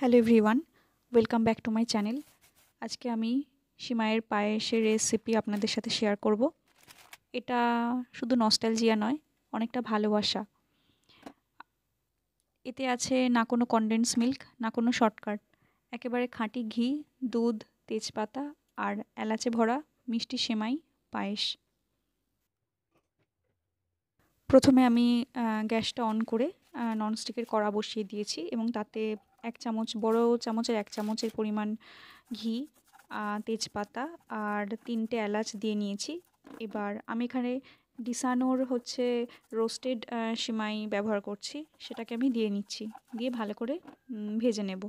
Hello everyone, welcome back to my channel. আজকে আমি সিমাইয়ের পায়েসের রেসিপি আপনাদের সাথে শেয়ার করব। এটা শুধু নস্টালজিয়া নয়, অনেকটা ভালোবাসা। এতে আছে না কোনো কনডেন্স মিল্ক, না কোনো শর্টকাট। একেবারে খাঁটি ঘি, দুধ, তেজপাতা আর এলাচে ভরা মিষ্টি সেমাই পায়েস। প্রথমে আমি গ্যাসটা অন করে ননস্টিকের কড়া বসিয়ে দিয়েছি এবং তাতে বড় চামচের 1 চামচের পরিমাণ ঘি, তেজপাতা আর 3টে এলাচ দিয়ে নিয়েছি। এবার আমি এখানে ডিসানোর রোস্টেড সিমাই ব্যবহার করছি। সেটাকে আমি দিয়ে নিচ্ছি। দিয়ে ভালো করে ভেজে নেব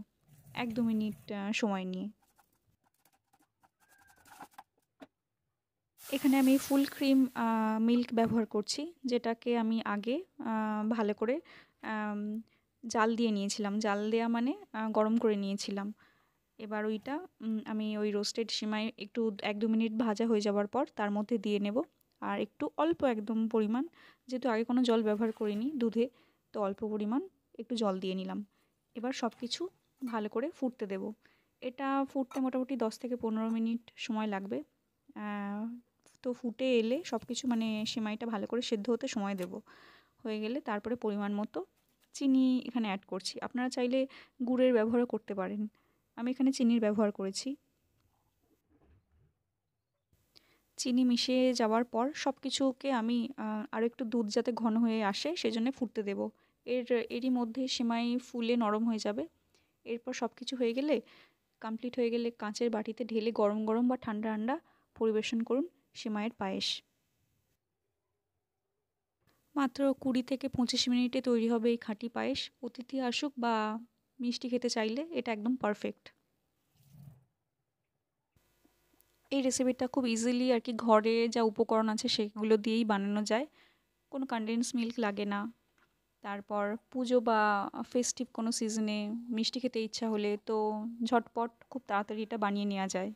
1-2 মিনিট সময় নিয়ে। এখানে আমি ফুল ক্রিম মিল্ক ব্যবহার করছি, যেটাকে আমি আগে ভালো করে আম জাল দিয়ে নিয়েছিলাম। জাল দেয়া মানে গরম করে নিয়েছিলাম। এবার ওইটা আমি ওই রোস্টেড সিমাই একটু 1-2 মিনিট ভাজা হয়ে যাওয়ার পর তার মধ্যে দিয়ে নেব। আর একটু অল্প একদম পরিমাণ, যেহেতু আগে কোনো জল ব্যবহার করিনি দুধে, তো অল্প পরিমাণ একটু জল দিয়ে নিলাম। এবার সবকিছু ভালো করে ফুটতে দেব। এটা ফুটতে মোটামুটি 10 থেকে 15 মিনিট সময় লাগবে। আ তো ফুটে এলে সবকিছু মানে সিমাইটা ভালো করে সেদ্ধ হতে সময় দেব। হয়ে গেলে তারপরে পরিমাণ মতো চিনি এখানে অ্যাড করছি। আপনারা চাইলে গুড়ের ব্যবহারও করতে পারেন। আমি এখানে চিনির ব্যবহার করেছি। চিনি মিশে যাওয়ার পর সবকিছুকে আমি আরও একটু দুধ যাতে ঘন হয়ে আসে সেজন্য ফুটতে দেব। এরই মধ্যে সেমাই ফুলে নরম হয়ে যাবে। এরপর সবকিছু হয়ে গেলে, কমপ্লিট হয়ে গেলে কাঁচের বাটিতে ঢেলে গরম, গরম বা ঠান্ডা, ঠান্ডা পরিবেশন করুন সেমাইয়ের পায়েস। মাত্র 20 থেকে 25 মিনিটে তৈরি হবে এই খাঁটি পায়েস। অতিথি আসুক বা মিষ্টি খেতে চাইলে এটা একদম পারফেক্ট। এই রেসিপিটা খুব ইজিলি আর কি ঘরে যা উপকরণ আছে সেগুলো দিয়েই বানানো যায়। কোনো কনডেন্স মিল্ক লাগে না। তারপর পুজো বা ফেস্টিভ কোনো সিজনে মিষ্টি খেতে ইচ্ছা হলে তো ঝটপট খুব তাড়াতাড়ি এটা বানিয়ে নেওয়া যায়।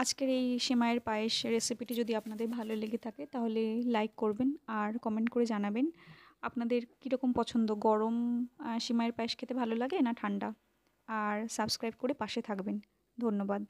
আজকের এই সেমাইয়ের পায়েস রেসিপিটি যদি আপনাদের ভালো লেগে থাকে তাহলে লাইক করবেন আর কমেন্ট করে জানাবেন আপনাদের কীরকম পছন্দ, গরম সেমাইয়ের পায়েস খেতে ভালো লাগে না ঠান্ডা। আর সাবস্ক্রাইব করে পাশে থাকবেন। ধন্যবাদ।